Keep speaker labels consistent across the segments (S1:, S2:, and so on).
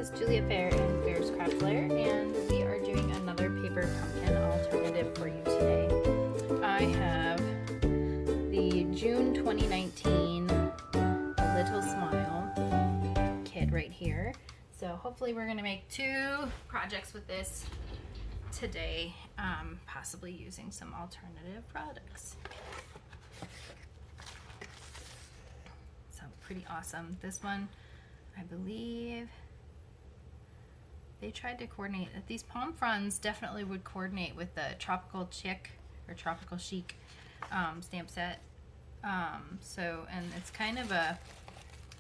S1: is Julia Fair and Fair's Craft Lair, and we are doing another paper pumpkin alternative for you today. I have the June 2019 Little Smile kit right here. So hopefully we're going to make 2 projects with this today, possibly using some alternative products. So pretty awesome. This one, I believe they tried to coordinate. These palm fronds definitely would coordinate with the Tropical Chic or Tropical Chic stamp set. And it's kind of a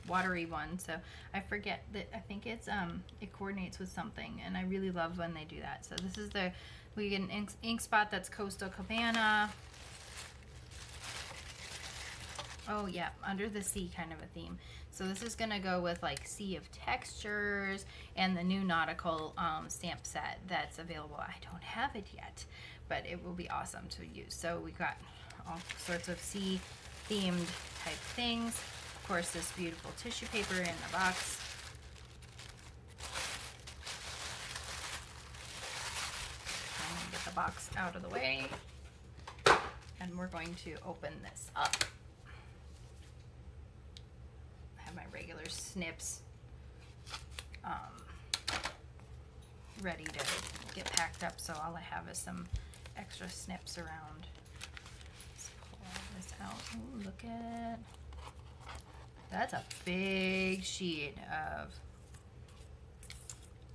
S1: watery one, so I forget that. I think it's it coordinates with something, and I really love when they do that. So this is we get an ink spot that's Coastal Cabana. Oh yeah, under the sea kind of a theme. So this is gonna go with like Sea of Textures and the new nautical stamp set that's available. I don't have it yet, but it will be awesome to use. So we got all sorts of sea themed type things. Of course, this beautiful tissue paper in the box. I'm gonna get the box out of the way, and we're going to open this up. My regular snips ready to get packed up, so all I have is some extra snips around. Let's pull all this out. Ooh, look at, that's a big sheet of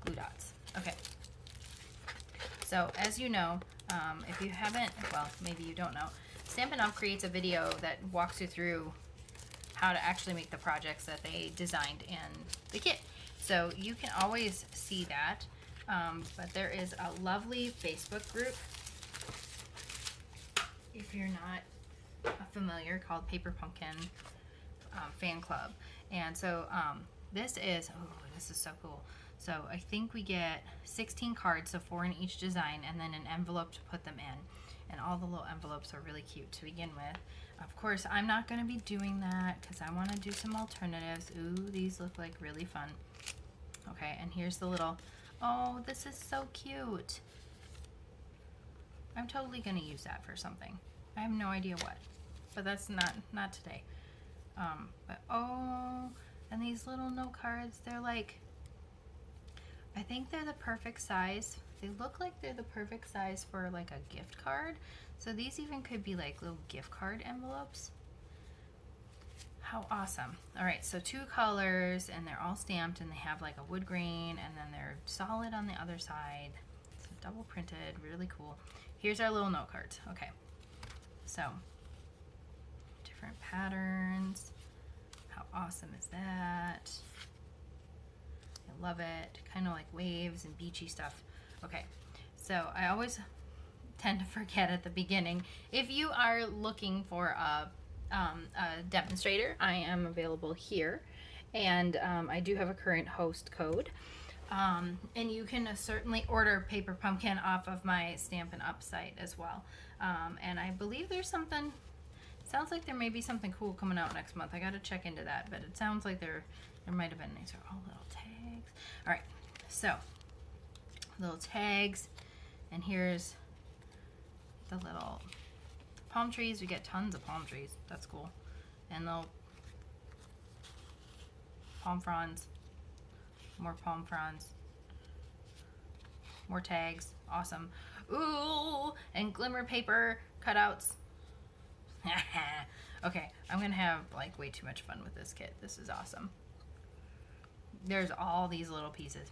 S1: glue dots. Okay, so as you know, if you haven't, well, maybe you don't know, Stampin' Up! Creates a video that walks you through how to actually make the projects that they designed in the kit. So you can always see that, but there is a lovely Facebook group, if you're not familiar, called Paper Pumpkin Fan Club. And so this is so cool. So I think we get 16 cards, so 4 in each design, and then an envelope to put them in. And all the little envelopes are really cute to begin with. Of course, I'm not going to be doing that because I want to do some alternatives. Ooh, these look like really fun. Okay, and here's the little, oh, this is so cute. I'm totally going to use that for something. I have no idea what, but that's not today. But oh, and these little note cards, they're like, I think they're the perfect size. They look like they're the perfect size for like a gift card. So these even could be like little gift card envelopes. How awesome. All right, so 2 colors, and they're all stamped, and they have like a wood grain, and then they're solid on the other side. So double printed, really cool. Here's our little note cards. Okay, so different patterns. How awesome is that? I love it. Kind of like waves and beachy stuff. Okay, so I always tend to forget at the beginning. If you are looking for a demonstrator, I am available here, and I do have a current host code, and you can certainly order Paper Pumpkin off of my Stampin' Up! Site as well. And I believe there's something, sounds like there may be something cool coming out next month. I got to check into that, but it sounds like there might have been. These are all little tags. All right, so little tags, and here's the little palm trees. We get tons of palm trees. That's cool. And little palm fronds, more palm fronds, more tags. Awesome. Ooh, and glimmer paper cutouts. Okay, I'm gonna have like way too much fun with this kit. This is awesome. There's all these little pieces.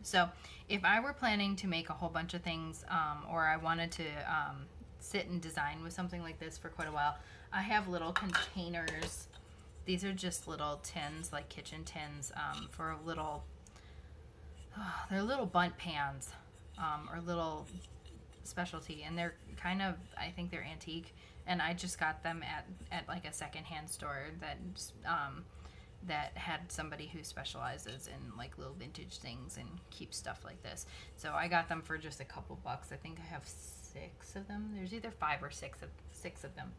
S1: So if I were planning to make a whole bunch of things, or I wanted to sit and design with something like this for quite a while, I have little containers. These are just little tins, like kitchen tins, for little, they're little bunt pans, or little specialty, and they're kind of, I think they're antique, and I just got them at like a secondhand store that had somebody who specializes in like little vintage things and keeps stuff like this. So I got them for just a couple bucks. I think I have 6 of them. There's either 5 or 6 of them.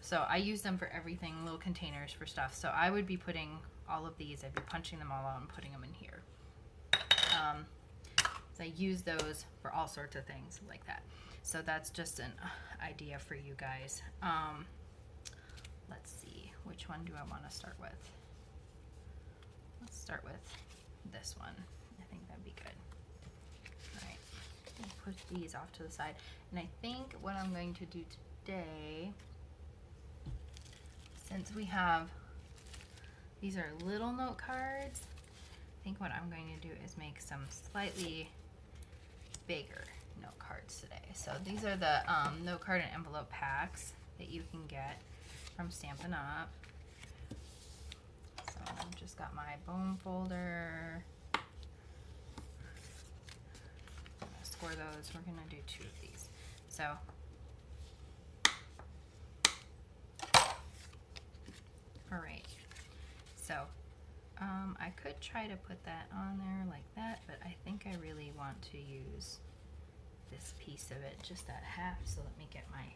S1: So I use them for everything, little containers for stuff. So I would be putting all of these, I'd be punching them all out and putting them in here. So I use those for all sorts of things like that. So that's just an idea for you guys. Let's see, which one do I want to start with? Let's start with this one. I think that'd be good. All right, we'll put these off to the side. And I think what I'm going to do today, since we have, these are little note cards, I think what I'm going to do is make some slightly bigger note cards today. So these are the note card and envelope packs that you can get from Stampin' Up. So I've just got my bone folder. I'm gonna score those. We're gonna do 2 of these. So all right. So I could try to put that on there like that, but I think I really want to use this piece of it, just that half. So let me get my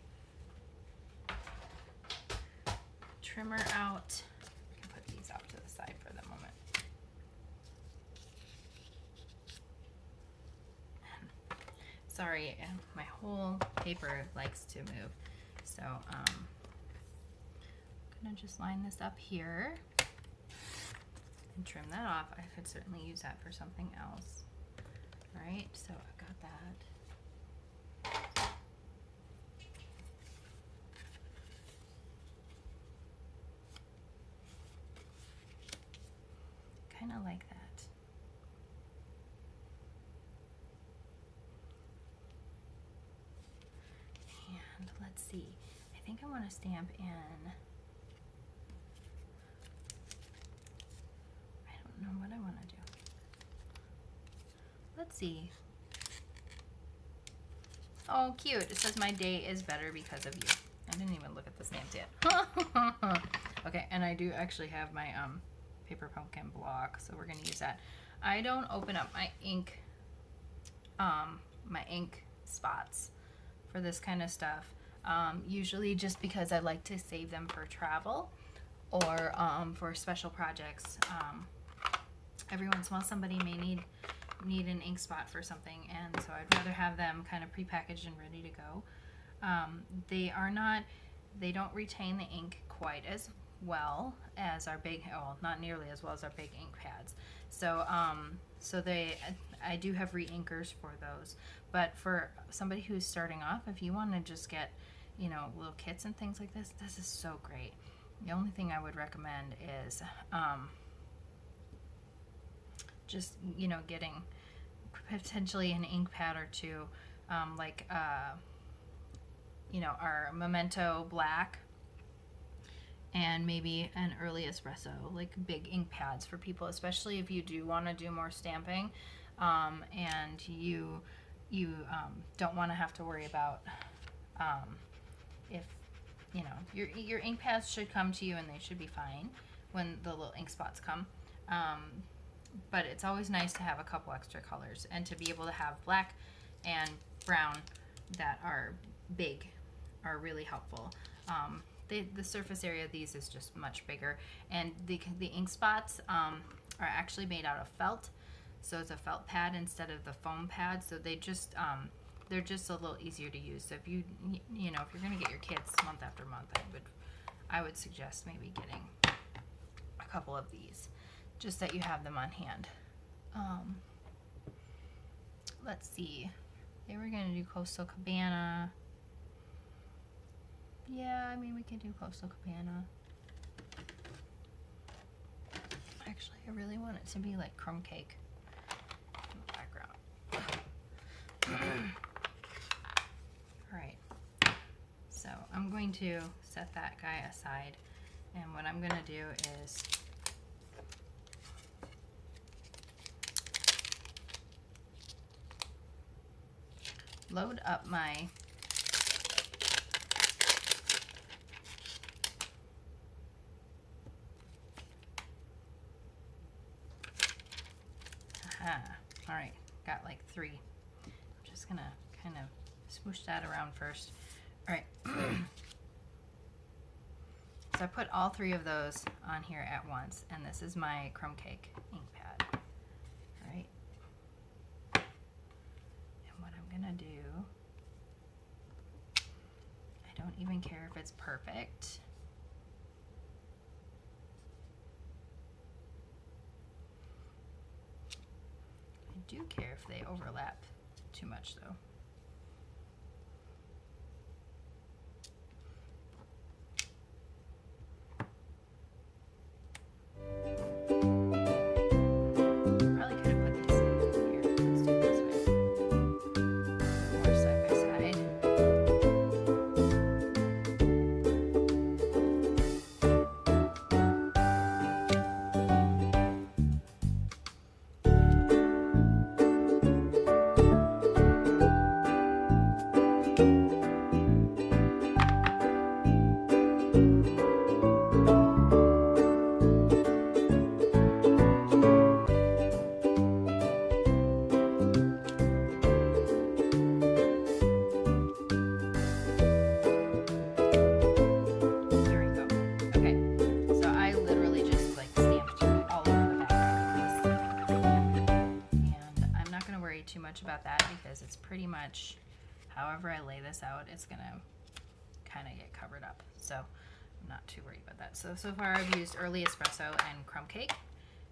S1: trimmer out. I can put these off to the side for the moment. Sorry, my whole paper likes to move. So I'm gonna just line this up here and trim that off. I could certainly use that for something else. All right, so I got that. Kind of like that. And let's see, I think I want to stamp in, I don't know what I want to do. Let's see. Oh, cute. It says my day is better because of you. I didn't even look at the stamps yet. Okay, and I do actually have my paper pumpkin block, so we're going to use that. I don't open up my ink spots for this kind of stuff. Usually just because I like to save them for travel or for special projects. Every once in a while somebody may need an ink spot for something, and so I'd rather have them kind of prepackaged and ready to go. They don't retain the ink quite as well as our big, well, not nearly as well as our big ink pads. So I do have re-inkers for those. But for somebody who's starting off, if you want to just get, little kits and things like this, this is so great. The only thing I would recommend is just, getting potentially an ink pad or two, like, our Memento Black, and maybe an early espresso, like big ink pads for people, especially if you do want to do more stamping, and you don't want to have to worry about if your ink pads should come to you and they should be fine when the little ink spots come. But it's always nice to have a couple extra colors and to be able to have black and brown that are big are really helpful. The surface area of these is just much bigger, and the ink spots are actually made out of felt, so it's a felt pad instead of the foam pad. So they just they're just a little easier to use. So if if you're gonna get your kids month after month, I would suggest maybe getting a couple of these, just that you have them on hand. Let's see, they were gonna do Coastal Cabana. Yeah, I mean, we can do Coastal Cabana. Actually, I really want it to be like crumb cake in the background. Alright, so I'm going to set that guy aside, and what I'm going to do is load up my alright, got like 3. I'm just gonna kind of smoosh that around first. Alright, so I put all 3 of those on here at once, and this is my crumb cake ink pad. Alright, gonna do, I don't even care if it's perfect. I do care if they overlap too much though. Probably could have put these here. Let's do it this way. More side by side. There we go. Okay, so I literally just like stamped all over the background of this. And I'm not going to worry too much about that because it's pretty much, however I lay this out, it's going to kind of get covered up. So I'm not too worried about that. So far I've used Early Espresso and Crumb Cake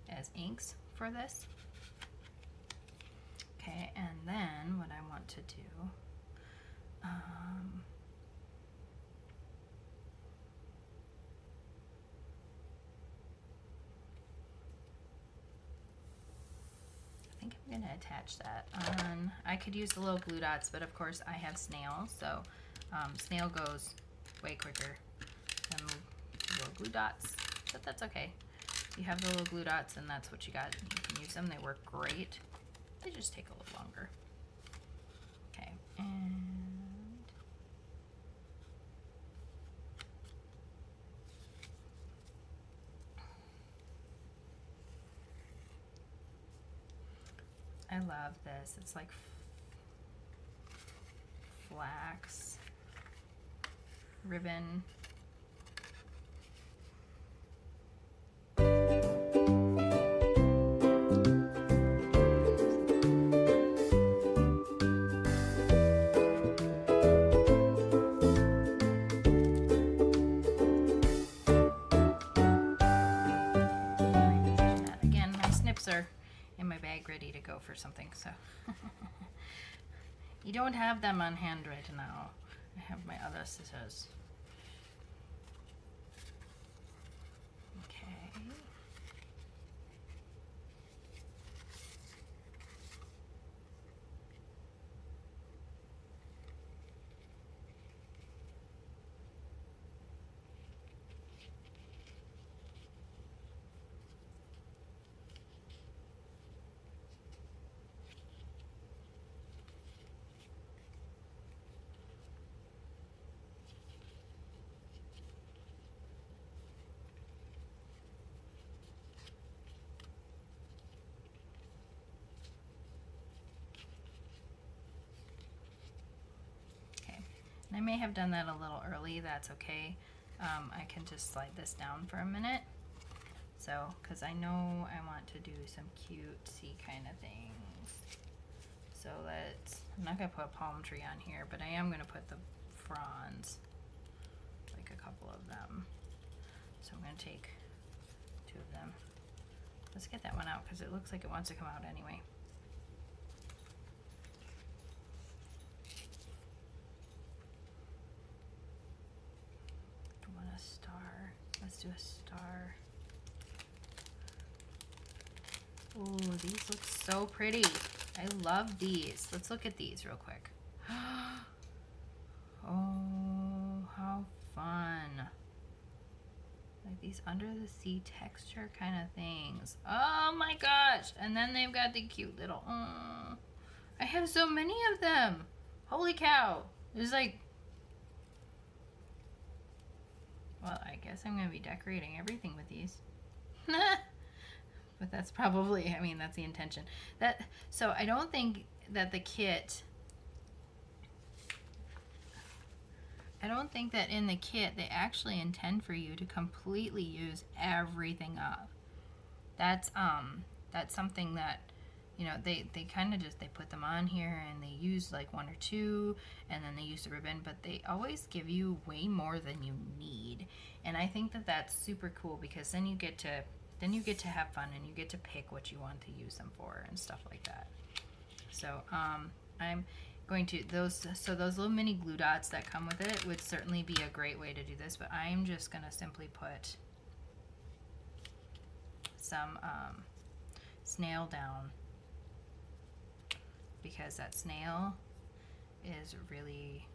S1: as inks for this. Okay, and then what I want to do, I think I'm going to attach that on. I could use the little glue dots, but of course I have snail, so snail goes way quicker than the little glue dots, but that's okay. You have the little glue dots and that's what you got. You can use them, they work great. They just take a little longer. Okay, and I love this. It's like flax ribbon. Again, my snips are in my bag ready to go for something, so you don't have them on hand right now. I have my other scissors. Okay. And I may have done that a little early, that's okay. I can just slide this down for a minute. So, because I know I want to do some cutesy kind of things. So I'm not going to put a palm tree on here, but I am going to put the fronds, like a couple of them. So I'm going to take 2 of them. Let's get that one out because it looks like it wants to come out anyway. A star. Let's do a star. Oh, these look so pretty. I love these. Let's look at these real quick. Oh, how fun. Like these under the sea texture kind of things. Oh my gosh. And then they've got the cute little, oh, I have so many of them. Holy cow. There's like, well, I guess I'm going to be decorating everything with these. But that's probably, I mean, that's the intention. So I don't think that the kit, I don't think that in the kit they actually intend for you to completely use everything up. That's something that, you know, they kind of just, they put them on here and they use like one or two and then they use the ribbon, but they always give you way more than you need. And I think that that's super cool, because then you get to have fun and you get to pick what you want to use them for and stuff like that. So I'm going to, those little mini glue dots that come with it would certainly be a great way to do this, but I'm just going to simply put some snail down, because that snail is really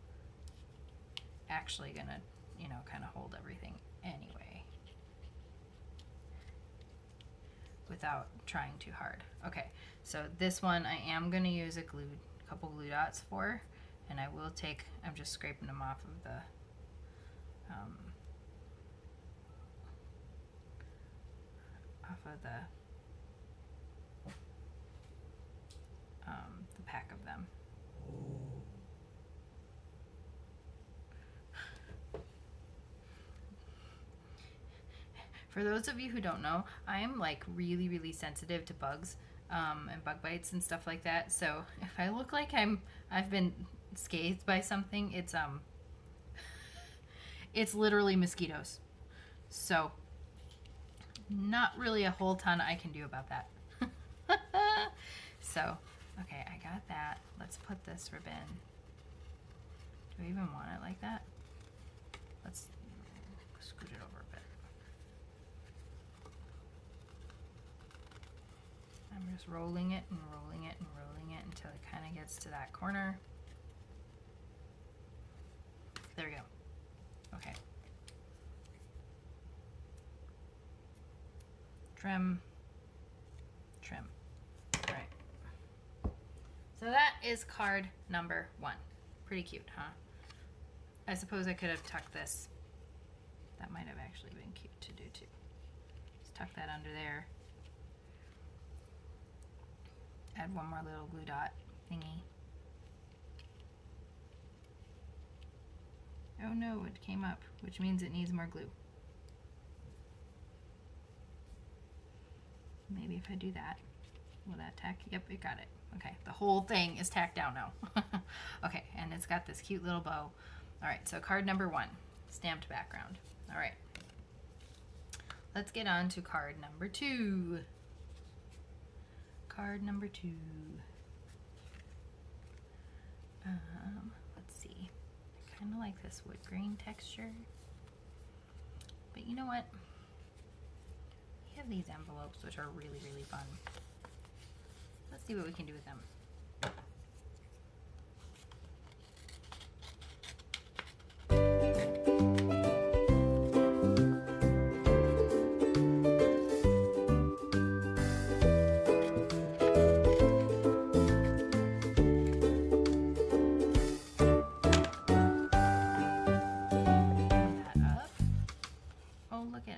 S1: actually going to, you know, kind of hold everything anyway without trying too hard. Okay, so this one I am going to use a couple glue dots for, and I will take, I'm just scraping them off of the pack of them. For those of you who don't know, I am like really, really sensitive to bugs and bug bites and stuff like that. So if I look like I've been scathed by something, it's literally mosquitoes. So not really a whole ton I can do about that. So, okay, I got that. Let's put this ribbon. Do I even want it like that? Let's scoot it over a bit. I'm just rolling it and rolling it and rolling it until it kind of gets to that corner. There we go. Okay. Trim, trim. All right. So that is card number 1. Pretty cute, huh? I suppose I could have tucked this. That might have actually been cute to do too. Just tuck that under there. Add one more little glue dot thingy. Oh no, it came up, which means it needs more glue. Maybe if I do that, will that tack? Yep, it got it. Okay, the whole thing is tacked down now. Okay, and it's got this cute little bow. All right, so card number 1, stamped background. All right, let's get on to card number 2. Card number 2. Let's see. I kind of like this wood grain texture, but you know what? We have these envelopes which are really, really fun. Let's see what we can do with them.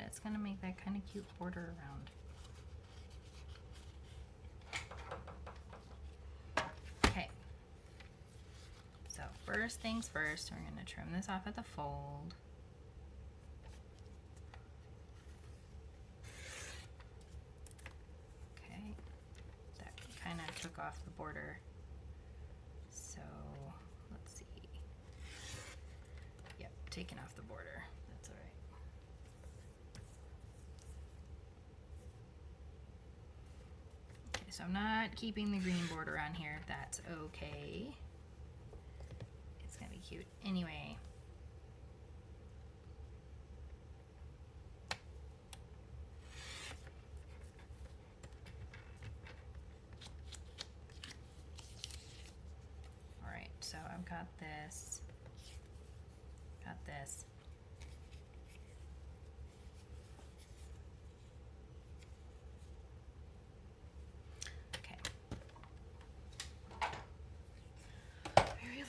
S1: It's going to make that kind of cute border around. Okay. So first things first, we're going to trim this off at the fold. Okay. That kind of took off the border. So let's see. Yep, taking off the border. That's all right. So I'm not keeping the green border on here. That's okay. It's gonna be cute anyway. All right, so I've got this. Got this.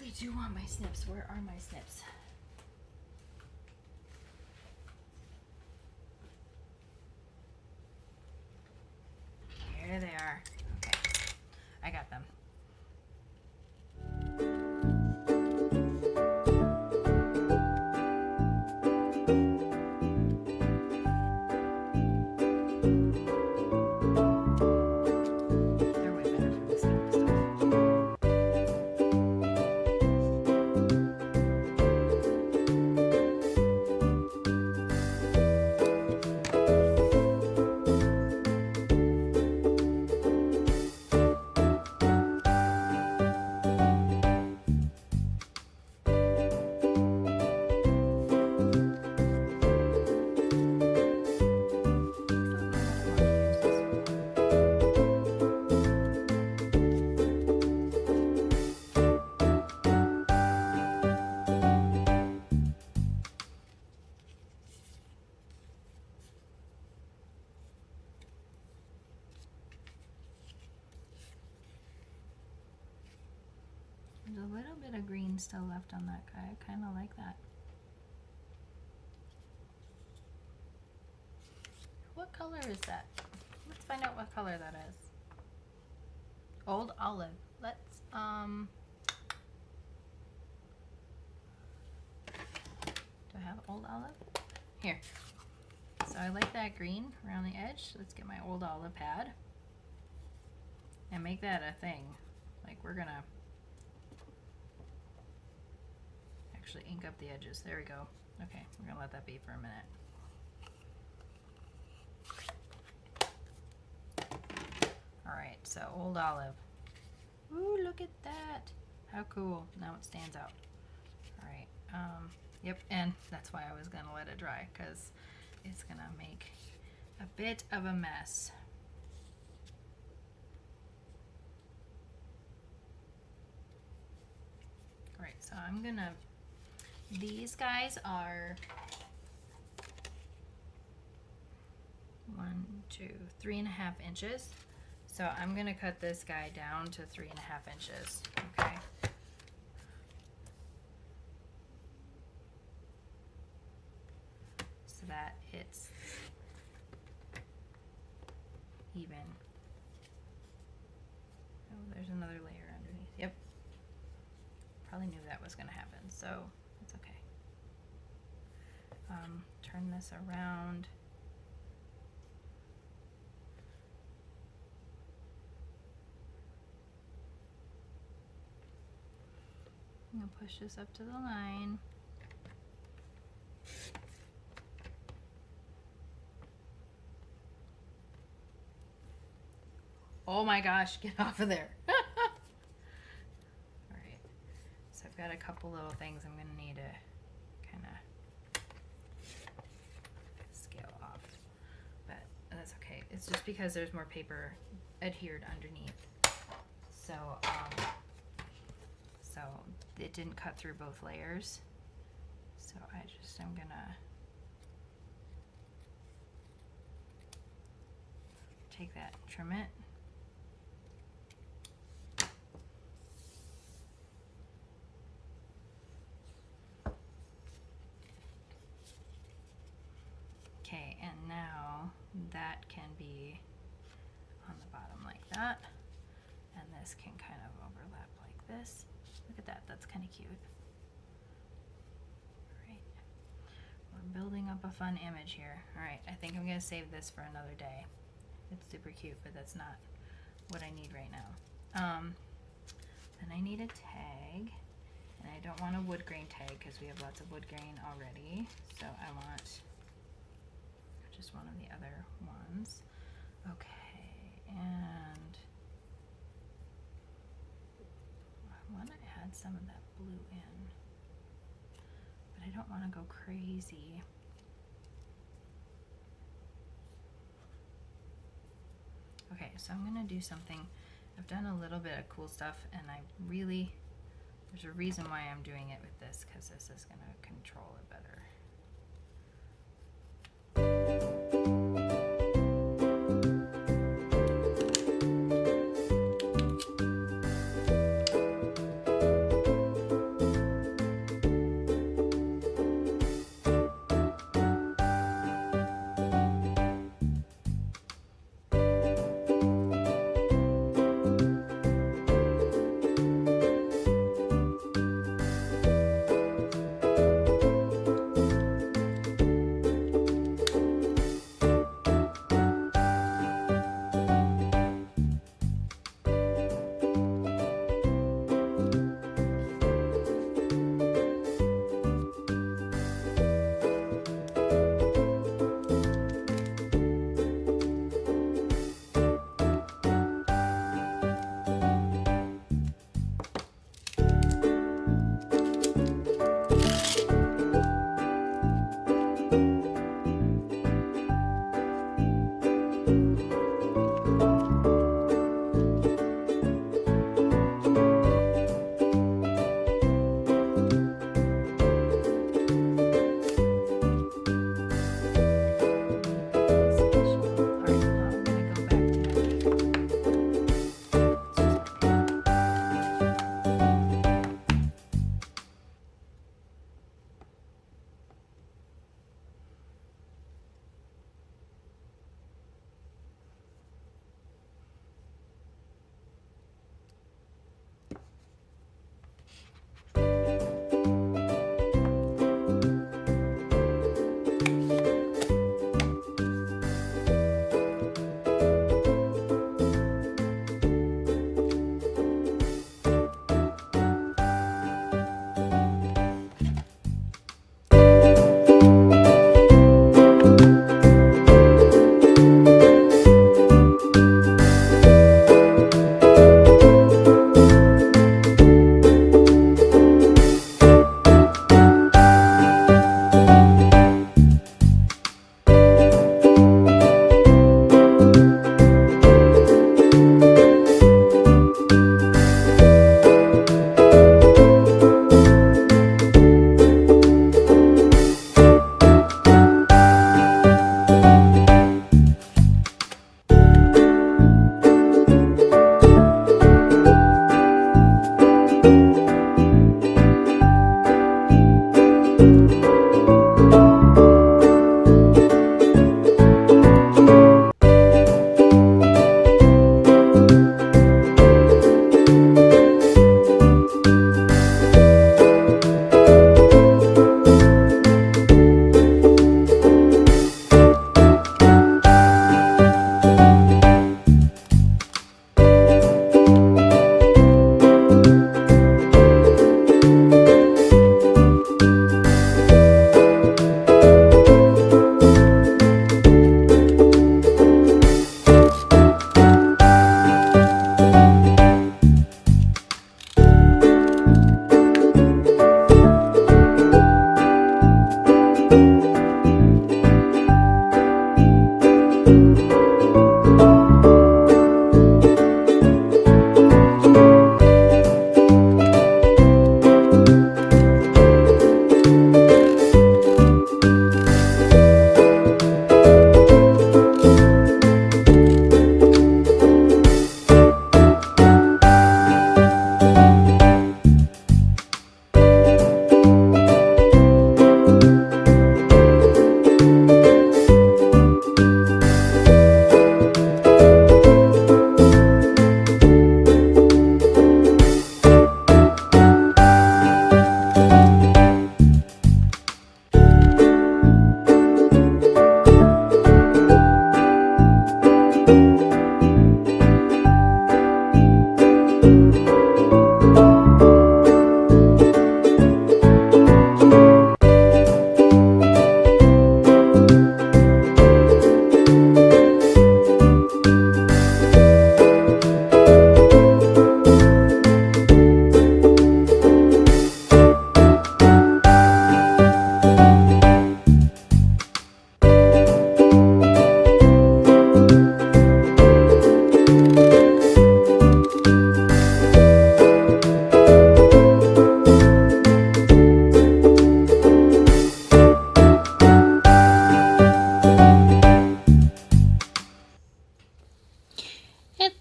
S1: I do want my snips. Where are my snips? Here they are. Okay, I got them. They're way better little bit of green still left on that guy. I kind of like that. What color is that? Let's find out what color that is. Old Olive. Let's, do I have Old Olive? Here. So I like that green around the edge. Let's get my Old Olive pad and make that a thing. Like we're gonna actually ink up the edges. There we go. Okay, we're gonna let that be for a minute. Alright, so Old Olive. Ooh, look at that. How cool. Now it stands out. Alright, yep, and that's why I was gonna let it dry, because it's gonna make a bit of a mess. Alright, so I'm gonna, these guys are 3.5 inches. So I'm gonna cut this guy down to 3.5 inches, okay? So that it's even. Oh, there's another layer underneath. Yep. Probably knew that was gonna happen, so it's okay. Turn this around. I'm gonna push this up to the line. Oh my gosh, get off of there. Alright, so I've got a couple little things I'm gonna need to kind of scale off, but that's okay. It's just because there's more paper adhered underneath. So, so it didn't cut through both layers. So I'm gonna take that and trim it. Okay, and now that can be on the bottom like that, and this can kind of overlap like this. Look at that, that's kind of cute. Alright, we're building up a fun image here. Alright, I think I'm going to save this for another day. It's super cute, but that's not what I need right now. Then I need a tag, and I don't want a wood grain tag because we have lots of wood grain already, so I want just one of the other ones. Okay, and I want to add some of that blue in, but I don't want to go crazy. Okay, so I'm going to do something. I've done a little bit of cool stuff, and there's a reason why I'm doing it with this, because this is going to control it better.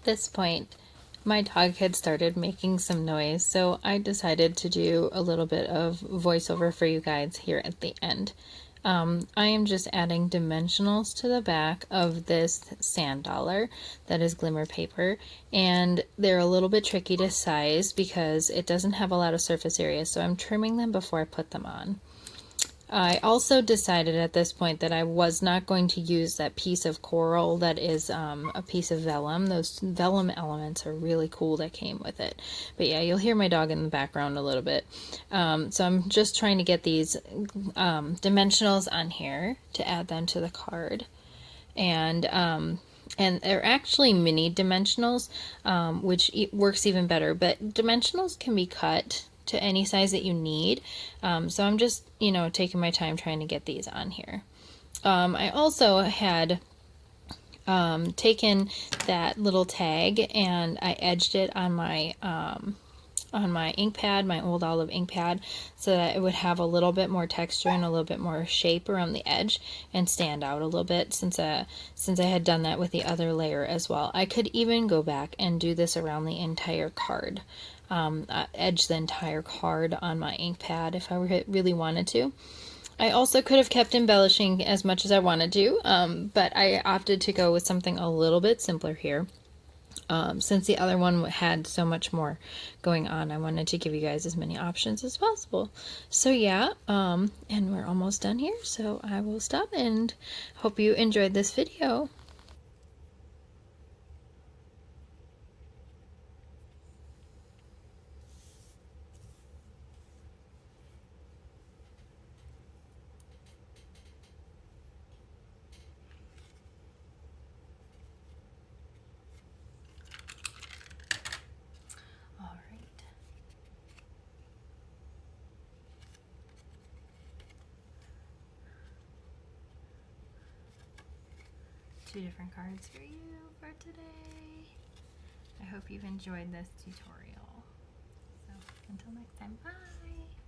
S1: this point, my dog had started making some noise, so I decided to do a little bit of voiceover for you guys here at the end. I am just adding dimensionals to the back of this sand dollar that is glimmer paper, and they're a little bit tricky to size because it doesn't have a lot of surface area, so I'm trimming them before I put them on. I also decided at this point that I was not going to use that piece of coral that is a piece of vellum. Those vellum elements are really cool that came with it. But yeah, you'll hear my dog in the background a little bit. So I'm just trying to get these dimensionals on here to add them to the card. And they're actually mini dimensionals, which works even better. But dimensionals can be cut to any size that you need. So I'm just, taking my time trying to get these on here. I also had taken that little tag and I edged it on my ink pad, my old olive ink pad, so that it would have a little bit more texture and a little bit more shape around the edge and stand out a little bit, since I had done that with the other layer as well. I could even go back and do this around the entire card. Edge the entire card on my ink pad if I really wanted to. I also could have kept embellishing as much as I wanted to, but I opted to go with something a little bit simpler here. Since the other one had so much more going on, I wanted to give you guys as many options as possible. So yeah, and we're almost done here, so I will stop and hope you enjoyed this video. All right. Two different cards for you for today. I hope you've enjoyed this tutorial. So until next time, bye!